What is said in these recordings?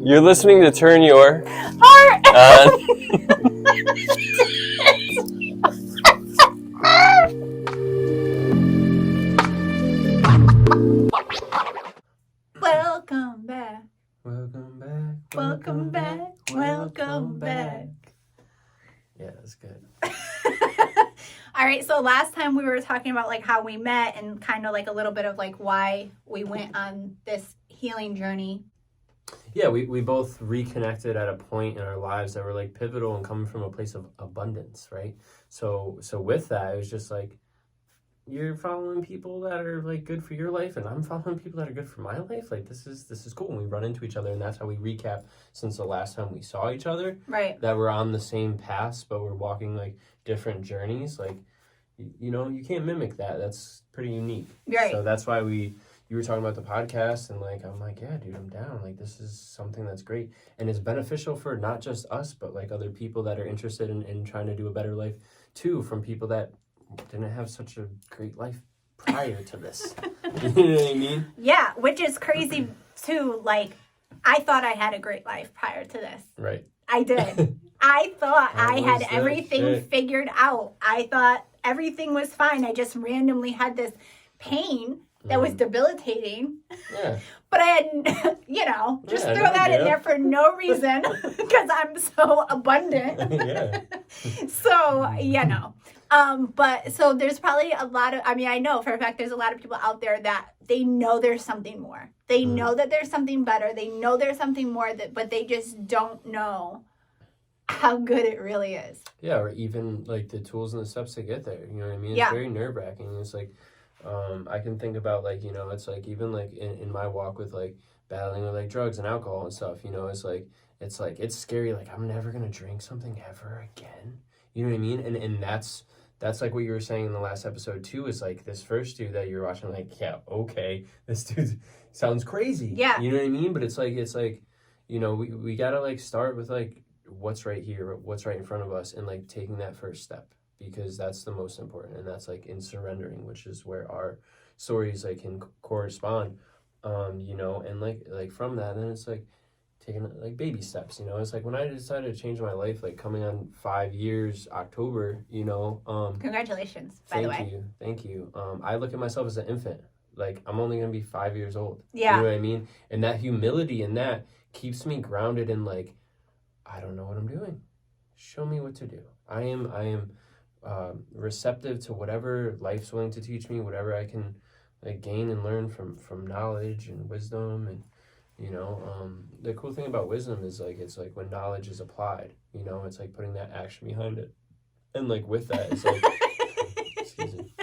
You're listening to Turn Your Heart. Welcome back. Welcome back. Welcome back. Welcome back. Yeah, that's good. All right, so last time we were talking about like how we met and kind of like a little bit of like why we went on this healing journey. Yeah, we both reconnected at a point in our lives that were like pivotal and coming from a place of abundance, right? So with that, it was just like you're following people that are like good for your life, and I'm following people that are good for my life. Like this is cool. And we run into each other, and that's how we recap since the last time we saw each other. Right. That we're on the same paths, but we're walking like different journeys. Like you know, you can't mimic that. That's pretty unique. Right. So that's why you were talking about the podcast, and like I'm like, yeah, dude, I'm down. Like this is something that's great, and it's beneficial for not just us, but like other people that are interested in trying to do a better life too, from people that didn't have such a great life prior to this. You know what I mean? Yeah, which is crazy too. Like, I thought I had a great life prior to this. Right. I did. I thought I had that everything shit? figured out. I thought everything was fine. I just randomly had this pain that was debilitating. Yeah. But I had, just Yeah, throw no that in deal. there for no reason because I'm so abundant. Yeah. So, but so there's probably a lot of, I know for a fact there's a lot of people out there that they know there's something more. They know that there's something better. They know there's something more, but they just don't know how good it really is. Yeah, or even like the tools and the steps to get there. You know what I mean? It's Yeah. very nerve-wracking. It's like, I can think about like, it's like even like in my walk with like battling with like drugs and alcohol and stuff, it's scary. Like I'm never going to drink something ever again. You know what I mean? And that's like what you were saying in the last episode too, is like this first dude that you're watching, like, yeah, okay, this dude sounds crazy. Yeah. You know what I mean? But it's like, we got to like start with like what's right here, what's right in front of us, and like taking that first step, because that's the most important, and that's like in surrendering, which is where our stories like can correspond, and like from that, then it's like taking like baby steps. It's like when I decided to change my life, like coming on 5 years October, Congratulations, by the way. Thank you. I look at myself as an infant. Like I'm only gonna be 5 years old. Yeah. You know what I mean? And that humility and that keeps me grounded in like, I don't know what I'm doing. Show me what to do. I am receptive to whatever life's willing to teach me, whatever I can like gain and learn from knowledge and wisdom. And the cool thing about wisdom is like it's like when knowledge is applied, it's like putting that action behind it. And like with that, it's like excuse me.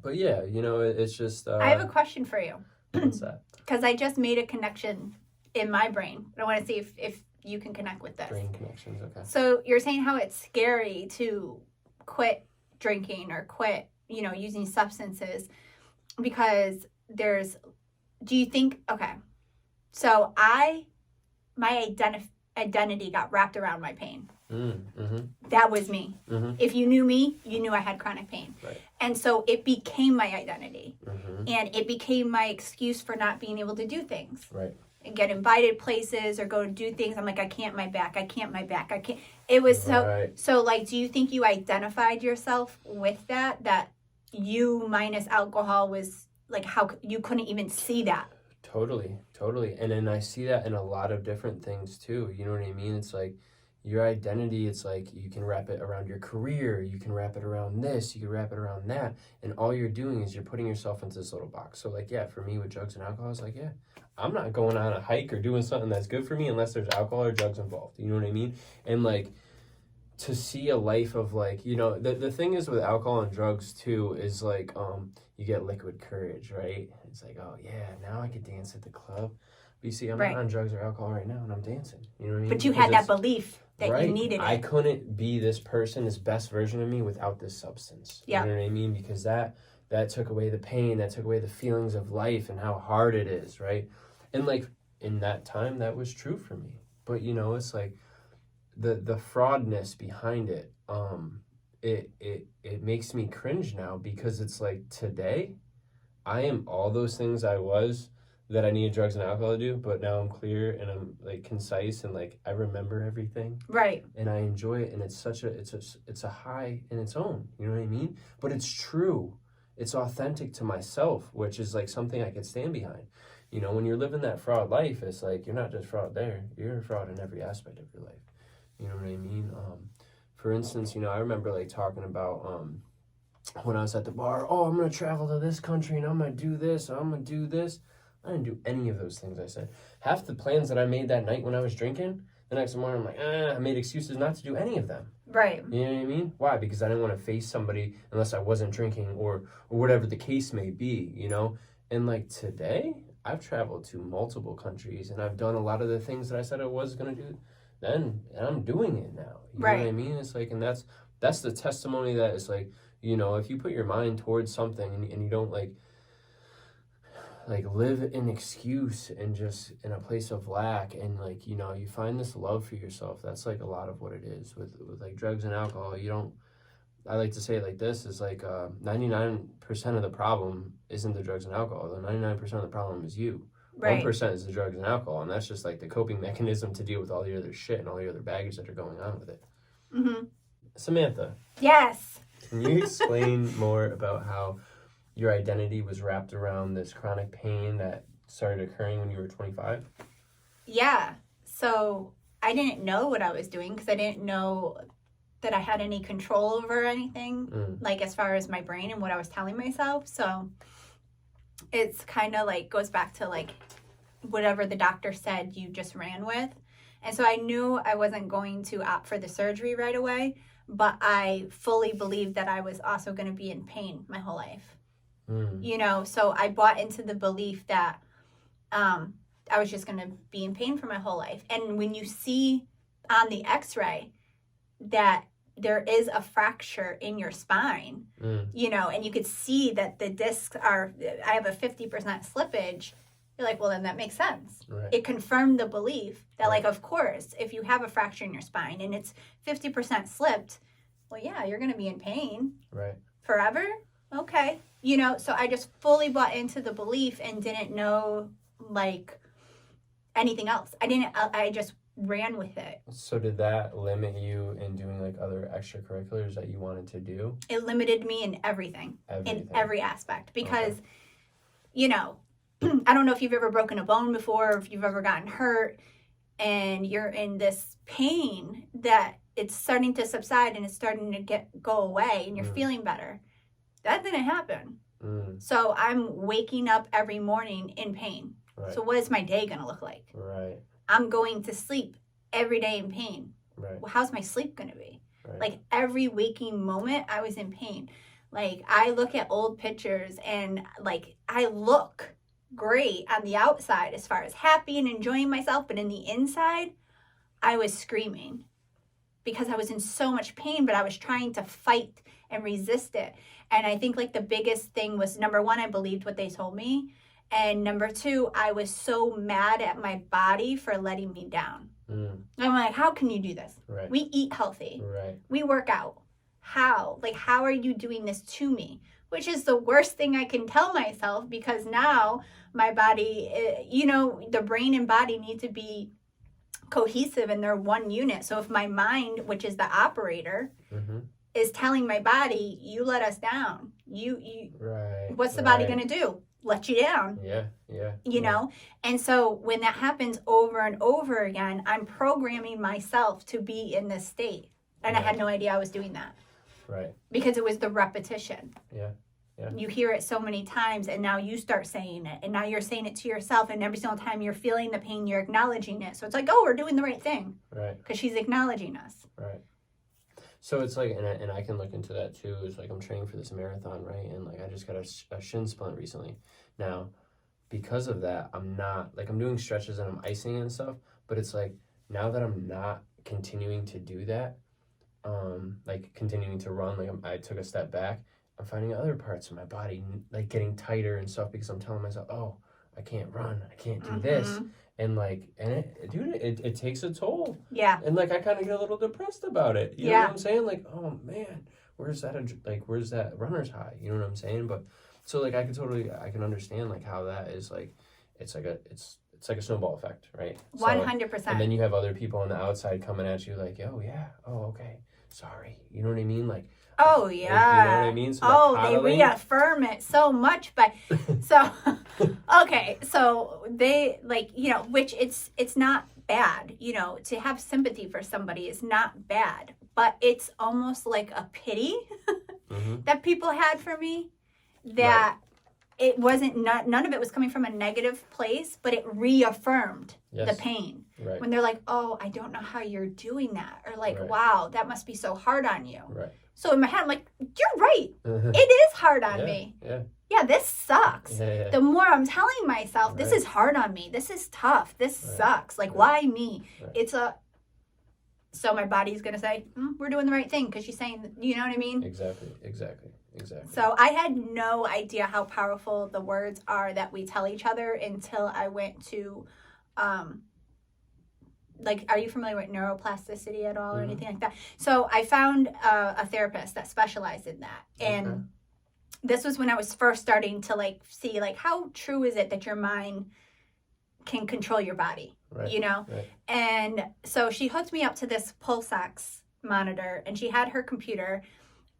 But yeah, it's just I have a question for you. What's that? Because I just made a connection in my brain. I want to see if you can connect with this. Brain connections, okay. So you're saying how it's scary to quit drinking or quit, using substances because do you think, okay, so my identity got wrapped around my pain. That was me. If you knew me, you knew I had chronic pain. Right. And so it became my identity. And it became my excuse for not being able to do things. Right. And get invited places or go to do things. I'm like, I can't my back. It was so like, do you think you identified yourself with that you minus alcohol was like, how you couldn't even see that? Totally. And then I see that in a lot of different things too. You know what I mean? It's like your identity, it's like you can wrap it around your career, you can wrap it around this, you can wrap it around that. And all you're doing is you're putting yourself into this little box. So like, yeah, for me with drugs and alcohol, it's like, yeah, I'm not going on a hike or doing something that's good for me unless there's alcohol or drugs involved. You know what I mean? And like to see a life of like, the thing is with alcohol and drugs too is like, you get liquid courage, right? It's like, oh yeah, now I could dance at the club. But you see, I'm not on drugs or alcohol right now and I'm dancing. You know what I mean? But you had that belief that right? You needed it. I couldn't be this person, this best version of me without this substance. Yeah. You know what I mean? Because that took away the pain, that took away the feelings of life and how hard it is, right? And like in that time, that was true for me. But it's like the fraudness behind it, it makes me cringe now, because it's like today I am all those things I was that I needed drugs and alcohol to do, but now I'm clear and I'm like concise and like I remember everything Right. and I enjoy it, and it's such a it's a high in its own, you know what I mean? But it's true. It's authentic to myself, which is like something I could stand behind. You know, when you're living that fraud life, it's like you're not just fraud there, you're a fraud in every aspect of your life. You know what I mean? For instance, you know, I remember like talking about when I was at the bar, oh, I'm gonna travel to this country and I'm gonna do this, I'm gonna do this. I didn't do any of those things I said. Half the plans that I made that night when I was drinking, the next morning I'm like, I made excuses not to do any of them. Right. You know what I mean? Why? Because I didn't want to face somebody unless I wasn't drinking or whatever the case may be, you know? And like today, I've traveled to multiple countries and I've done a lot of the things that I said I was going to do then, and I'm doing it now. You know what I mean? It's like, and that's the testimony that it's like, you know, if you put your mind towards something and you don't like live in excuse and just in a place of lack, and like, you know, you find this love for yourself. That's like a lot of what it is with like drugs and alcohol. You don't, I like to say it like this, is like 99% of the problem isn't the drugs and alcohol. The 99% of the problem is you. Right. 1% is the drugs and alcohol, and that's just like the coping mechanism to deal with all the other shit and all the other baggage that are going on with it. Mm-hmm. Samantha. Yes. Can you explain more about how your identity was wrapped around this chronic pain that started occurring when you were 25? Yeah. So I didn't know what I was doing because I didn't know that I had any control over anything, like as far as my brain and what I was telling myself. So it's kind of like goes back to like whatever the doctor said you just ran with. And so I knew I wasn't going to opt for the surgery right away, but I fully believed that I was also going to be in pain my whole life. You know, so I bought into the belief that I was just going to be in pain for my whole life. And when you see on the x-ray that there is a fracture in your spine, you know, and you could see that the discs are, I have a 50% slippage, you're like, well, then that makes sense. Right. It confirmed the belief that, like, of course, if you have a fracture in your spine and it's 50% slipped, well, yeah, you're going to be in pain. Right. Forever? Okay. You know, so I just fully bought into the belief and didn't know, like, anything else. I just ran with it. So did that limit you in doing, like, other extracurriculars that you wanted to do? It limited me in everything. In every aspect. Because, you know, I don't know if you've ever broken a bone before, or if you've ever gotten hurt, and you're in this pain that it's starting to subside and it's starting to go away, and you're feeling better. That didn't happen. So I'm waking up every morning in pain. Right. So what is my day going to look like? Right. I'm going to sleep every day in pain. Right. Well, how's my sleep going to be? Right. Like every waking moment, I was in pain. Like I look at old pictures and like I look great on the outside as far as happy and enjoying myself, but in the inside, I was screaming because I was in so much pain, but I was trying to fight and resist it. And I think like the biggest thing was, number one, I believed what they told me. And number two, I was so mad at my body for letting me down. I'm like, how can you do this? Right. We eat healthy. Right. We work out. How? Like, how are you doing this to me? Which is the worst thing I can tell myself, because now my body, you know, the brain and body need to be cohesive and they're one unit. So if my mind, which is the operator, is telling my body, you let us down. Right. What's the body going to do? Let you down. Yeah. You know? And so when that happens over and over again, I'm programming myself to be in this state. And I had no idea I was doing that. Right. Because it was the repetition. Yeah. You hear it so many times, and now you start saying it, and now you're saying it to yourself, and every single time you're feeling the pain, you're acknowledging it. So it's like, oh, we're doing the right thing. Right. Because she's acknowledging us. Right. So it's like, and I can look into that too. It's like I'm training for this marathon, right? And like I just got a shin splint recently. Now, because of that, I'm not, like I'm doing stretches and I'm icing and stuff, but it's like now that I'm not continuing to do that, like continuing to run, like I took a step back, I'm finding other parts of my body like getting tighter and stuff because I'm telling myself, oh, I can't run, I can't do this. And like, and it takes a toll. Yeah. And like, I kind of get a little depressed about it. You know what I'm saying? Like, oh man, where's that runner's high? You know what I'm saying? But so like, I can understand like how that is like it's like a snowball effect, right? 100%. And then you have other people on the outside coming at you like, oh yeah, oh okay, sorry, you know what I mean? Like, oh you know yeah. what I mean? So They reaffirm it so much, but so okay, so they like, which it's not bad, to have sympathy for somebody is not bad, but it's almost like a pity that people had for me, that it wasn't, none of it was coming from a negative place, but it reaffirmed the pain. Right. When they're like, oh, I don't know how you're doing that, or like, Right. wow, that must be so hard on you. Right. So in my head, I'm like, you're right. It is hard on me. Yeah, this sucks. Yeah. The more I'm telling myself, this Right. is hard on me. This is tough. This Right. sucks. Like, Right. why me? Right. So my body's going to say, we're doing the right thing because she's saying, you know what I mean? Exactly. So I had no idea how powerful the words are that we tell each other until I went to, are you familiar with neuroplasticity at all or anything like that? So I found a therapist that specialized in that. And this was when I was first starting to see how true is it that your mind can control your body, Right. Right. And so she hooked me up to this pulse ox monitor, and she had her computer,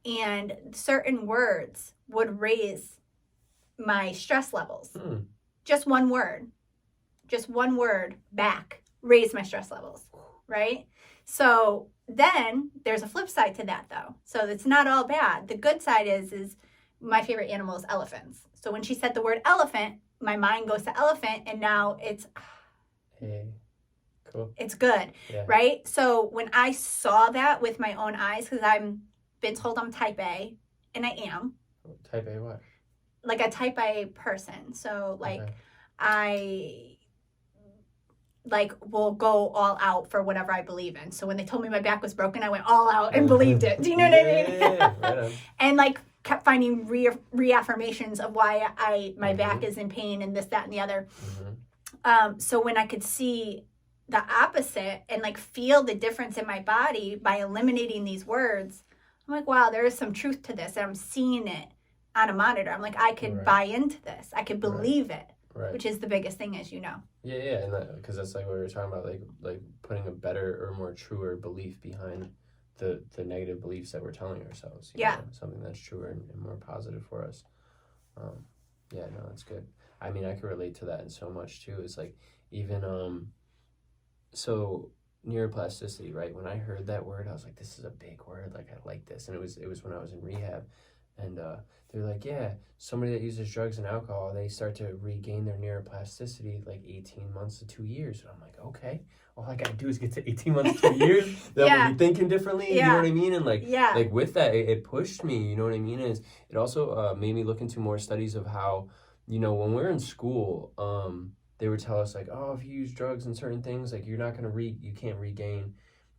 and certain words would raise my stress levels. Just one word back raised my stress levels, right? So then there's a flip side to that, though. So it's not all bad. The good side is my favorite animal is elephants. So when she said the word elephant, my mind goes to elephant, and now it's cool. It's good, right? So when I saw that with my own eyes, because I've been told I'm type A, and I am. Type A what? Like a type A person. So I will go all out for whatever I believe in. So when they told me my back was broken, I went all out and believed it. Do you know what I mean? Yeah, right on. And kept finding reaffirmations of why my back is in pain and this, that, and the other. So when I could see the opposite and feel the difference in my body by eliminating these words, I'm like, wow, there is some truth to this. And I'm seeing it on a monitor. I'm like, I could buy into this. I could believe it, which is the biggest thing, as you know. Yeah, and because that's what we were talking about, like putting a better or more truer belief behind the negative beliefs that we're telling ourselves. You know, something that's truer and more positive for us. Yeah, no, that's good. I mean, I can relate to that in so much too. It's even so neuroplasticity, right? When I heard that word, I was like, this is a big word. Like, I like this. And it was when I was in rehab, and they're like, yeah, somebody that uses drugs and alcohol, they start to regain their neuroplasticity 18 months to 2 years. And I'm like, okay, all I gotta do is get to 18 months to 2 years. That we'll be thinking differently. You know what I mean? And with that, it pushed me. You know what I mean? And it also made me look into more studies of how, when we're in school, they would tell us oh, if you use drugs and certain things, you're not gonna you can't regain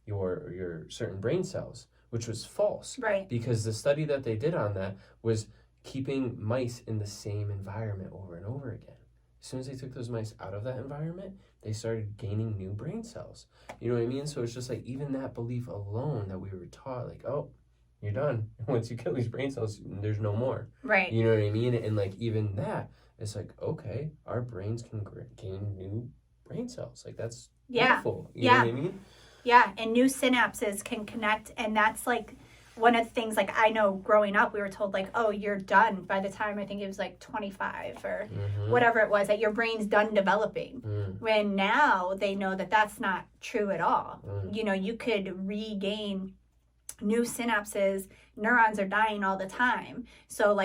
your certain brain cells, which was false. Right. Because the study that they did on that was keeping mice in the same environment over and over again. As soon as they took those mice out of that environment, they started gaining new brain cells. You know what I mean? So it's just even that belief alone that we were taught, oh, you're done. Once you kill these brain cells, there's no more. Right. You know what I mean? And even that, it's okay, our brains can gain new brain cells. That's beautiful. You know what I mean? Yeah, and new synapses can connect, and that's one of the things I know growing up we were told oh, you're done by the time I think it was 25 or whatever it was, that your brain's done developing. When now they know that that's not true at all. You could regain new synapses. Neurons are dying all the time. So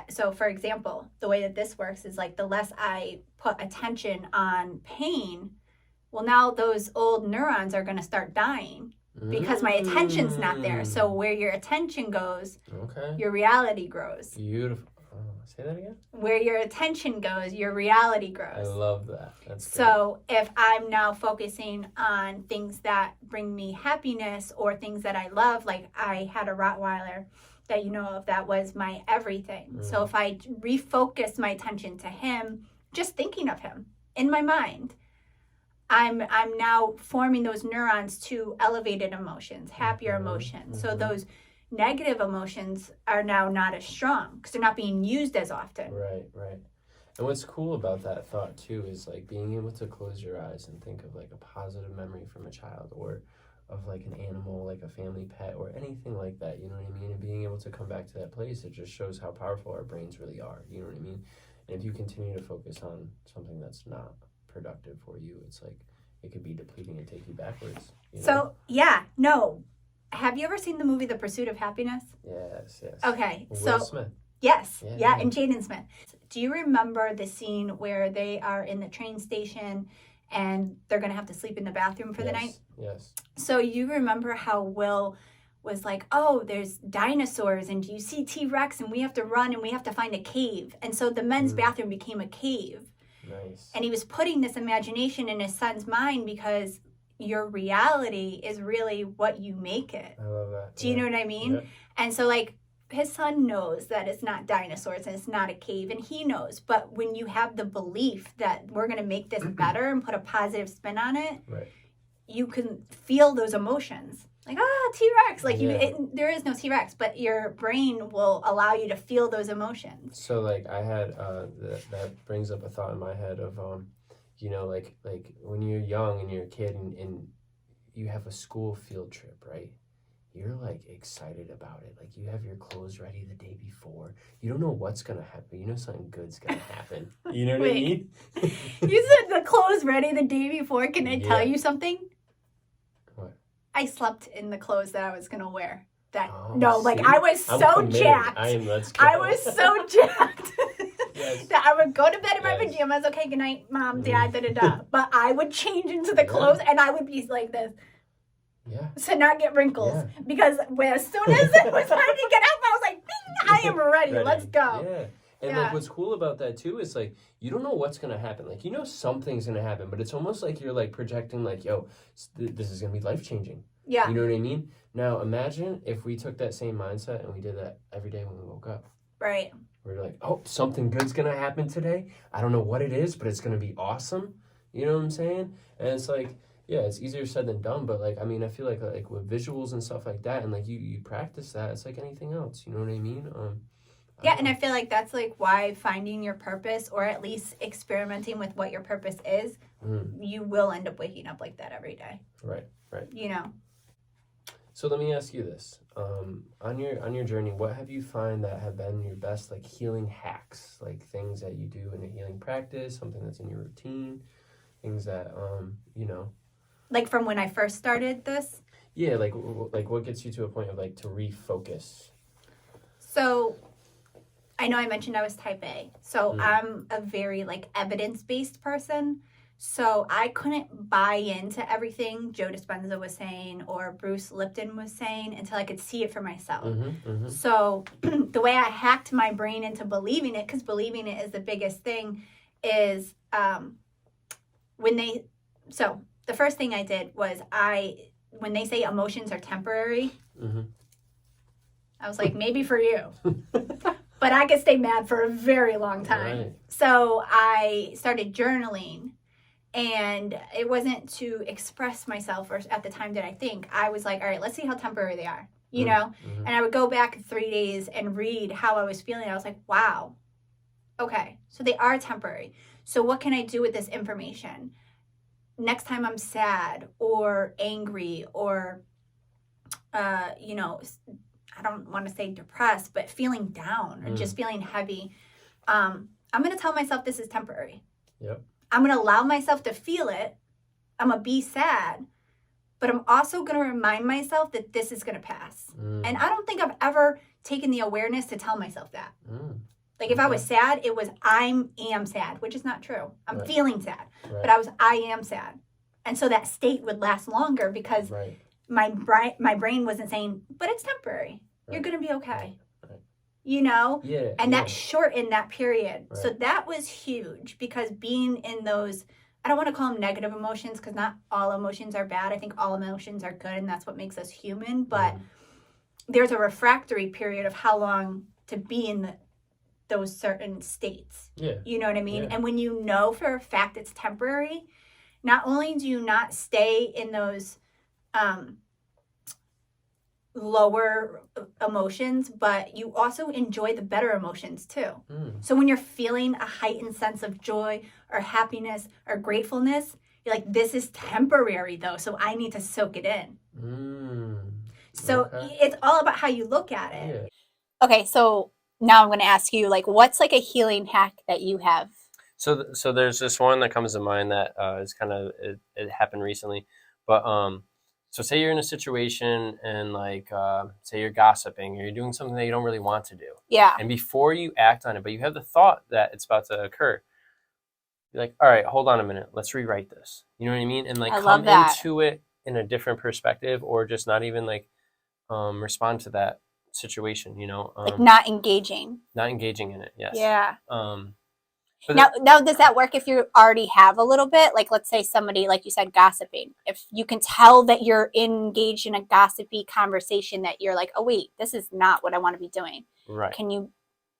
so for example, the way that this works is the less I put attention on pain, well, now those old neurons are going to start dying because my attention's not there. So where your attention goes, your reality grows. Beautiful. Say that again? Where your attention goes, your reality grows. I love that. That's great. So if I'm now focusing on things that bring me happiness or things that I love, I had a Rottweiler that that was my everything. So if I refocus my attention to him, just thinking of him in my mind, I'm now forming those neurons to elevated emotions, happier emotions. So those negative emotions are now not as strong because they're not being used as often. Right. And what's cool about that thought too is like being able to close your eyes and think of like a positive memory from a child, or of like an animal, like a family pet or anything like that, you know what I mean? And being able to come back to that place, it just shows how powerful our brains really are, you know what I mean? And if you continue to focus on something that's not productive for you, it's like it could be depleting and take you backwards. You know? So, yeah, no. Have you ever seen the movie The Pursuit of Happiness? Yes. Okay, Will Smith. Yes, Yeah. and Jaden Smith. Do you remember the scene where they are in the train station and they're going to have to sleep in the bathroom for the night? Yes. So you remember how Will was like, oh, there's dinosaurs and do you see T-Rex and we have to run and we have to find a cave. And so the men's bathroom became a cave. Nice. And he was putting this imagination in his son's mind because your reality is really what you make it. I love that. Do you know what I mean? Yeah. And so like his son knows that it's not dinosaurs and it's not a cave, and he knows. But when you have the belief that we're going to make this better and put a positive spin on it, Right. you can feel those emotions. Like, T-Rex. Like, Yeah. there is no T-Rex, but your brain will allow you to feel those emotions. So like I had that brings up a thought in my head of you know, like when you're young and you're a kid and you have a school field trip, right? You're like excited about it. Like you have your clothes ready the day before. You don't know what's gonna happen. You know something good's gonna happen. You know what I mean? You said the clothes ready the day before. Can I tell you something? What? I slept in the clothes that I was gonna wear. I was I'm so committed. jacked. Let's go. I was so jacked. Yes. That I would go to bed in my Yes. pajamas. Okay, good night, mom, dad, da. But I would change into the clothes and I would be like this. Yeah. To not get wrinkles. Yeah. Because as soon as it was time to get up, I was like, "Bing, I am ready. Let's go." Yeah. And like what's cool about that too is like you don't know what's gonna happen. Like you know something's gonna happen, but it's almost like you're like projecting like, yo, this is gonna be life changing. Yeah. You know what I mean? Now imagine if we took that same mindset and we did that every day when we woke up. Right. We're like, oh, something good's gonna happen today. I don't know what it is, but it's gonna be awesome. You know what I'm saying? And it's like, yeah, it's easier said than done, but like I mean, I feel like with visuals and stuff like that, and like you practice that, it's like anything else. You know what I mean? And I feel like that's like why finding your purpose, or at least experimenting with what your purpose is, you will end up waking up like that every day. Right. You know. So let me ask you this: on your journey, what have you find that have been your best like healing hacks, like things that you do in a healing practice, something that's in your routine, things that you know. Like from when I first started this? Yeah, like what gets you to a point of like to refocus? So, I know I mentioned I was type A. So, I'm a very like evidence-based person. So, I couldn't buy into everything Joe Dispenza was saying or Bruce Lipton was saying until I could see it for myself. So, the way I hacked my brain into believing it, because believing it is the biggest thing, is the first thing I did was when they say emotions are temporary, I was like, maybe for you. But I could stay mad for a very long time. Right. So I started journaling, and it wasn't to express myself, or at the time did I think. I was like, all right, let's see how temporary they are, you know? And I would go back 3 days and read how I was feeling. I was like, wow, okay, so they are temporary. So what can I do with this information? Next time I'm sad or angry or, you know, I don't want to say depressed, but feeling down or just feeling heavy, I'm going to tell myself this is temporary. Yep. I'm going to allow myself to feel it. I'm going to be sad, but I'm also going to remind myself that this is going to pass. And I don't think I've ever taken the awareness to tell myself that. Like if I was sad, it was I am sad, which is not true. I'm feeling sad, but I am sad. And so that state would last longer because my brain wasn't saying, but it's temporary. You're going to be okay. You know? Yeah. And that shortened that period. So that was huge because being in those, I don't want to call them negative emotions because not all emotions are bad. I think all emotions are good and that's what makes us human. But there's a refractory period of how long to be in those certain states. Yeah. You know what I mean? Yeah. And when you know for a fact it's temporary, not only do you not stay in those lower emotions, but you also enjoy the better emotions too. Mm. So when you're feeling a heightened sense of joy or happiness or gratefulness, you're like, this is temporary though, so I need to soak it in. So Okay. it's all about how you look at it. Yeah. Okay, so now I'm going to ask you, like, what's like a healing hack that you have? So there's this one that comes to mind that is kind of it happened recently, but so say you're in a situation and like say you're gossiping or you're doing something that you don't really want to do, Yeah. and before you act on it, but you have the thought that it's about to occur, you're like, all right, hold on a minute, let's rewrite this. You know what I mean? And like I love come that. into it in a different perspective, or just not even like respond to that situation. You know, Like not engaging. not engaging in it. Yes. Yeah. But Now, does that work if you already have a little bit? Like, let's say somebody, like you said, gossiping. If you can tell that you're engaged in a gossipy conversation, that you're like, oh, wait, this is not what I want to be doing. right.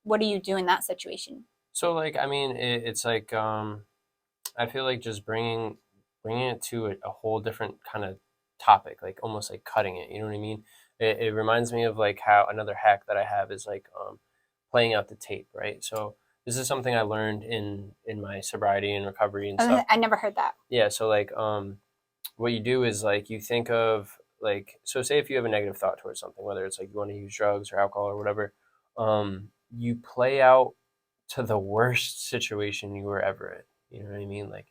What do you do in that situation? So like I mean it's like I feel like just bringing it to a whole different kind of topic, like almost like cutting it. You know what I mean? It reminds me of like how another hack that I have is like playing out the tape, right? So this is something I learned in my sobriety and recovery and stuff. I never heard that. Yeah, so like what you do is like you think of like, so say if you have a negative thought towards something, whether it's like you want to use drugs or alcohol or whatever, you play out to the worst situation you were ever in. You know what I mean? Like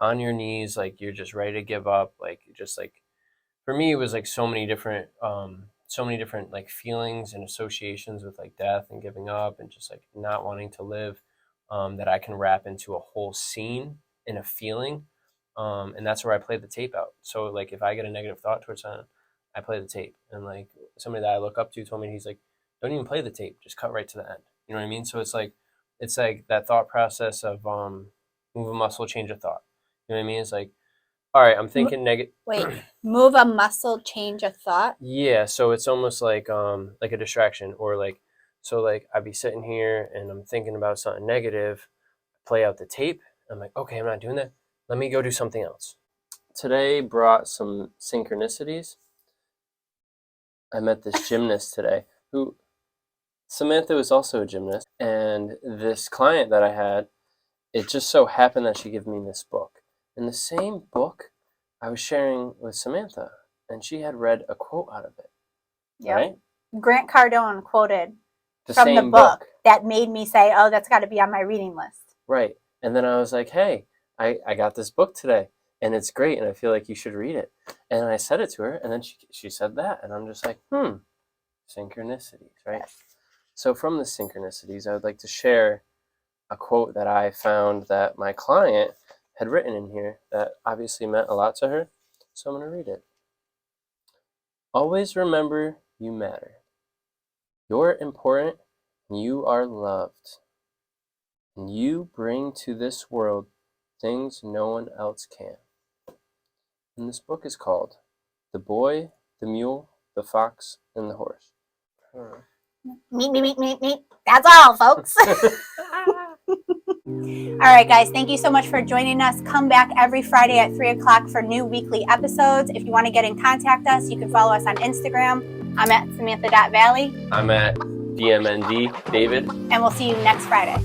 on your knees, like you're just ready to give up. Like just like for me, it was like so many different like feelings and associations with like death and giving up and just like not wanting to live, that I can wrap into a whole scene and a feeling. And that's where I play the tape out. So like if I get a negative thought towards something, I play the tape. And like somebody that I look up to told me, he's like, don't even play the tape, just cut right to the end. You know what I mean? So it's like that thought process of move a muscle, change a thought. You know what I mean? It's like, all right, I'm thinking negative. Wait, move a muscle, change a thought? Yeah, so it's almost like a distraction, or like, so like I'd be sitting here and I'm thinking about something negative, play out the tape. I'm like, okay, I'm not doing that. Let me go do something else. Today brought some synchronicities. I met this gymnast today who, Samantha was also a gymnast, and this client that I had, it just so happened that she gave me this book. And the same book I was sharing with Samantha, and she had read a quote out of it. Yeah. Right? Grant Cardone quoted The from same the book that made me say, oh, that's got to be on my reading list. Right. And then I was like, hey, I got this book today, and it's great, and I feel like you should read it. And I said it to her, and then she said that, and I'm just like, synchronicities, right? Yes. So from the synchronicities, I would like to share a quote that I found that my client had written in here that obviously meant a lot to her. So I'm going to read it. Always remember you matter. You're important and you are loved. And you bring to this world things no one else can. And this book is called The Boy, the Mule, the Fox, and the Horse. Meet. That's all, folks. All right, guys, thank you so much for joining us. Come back every Friday at 3 o'clock for new weekly episodes. If you want to get in contact us, you can follow us on Instagram. I'm at Samantha.Valley. I'm at DMND David. And we'll see you next Friday.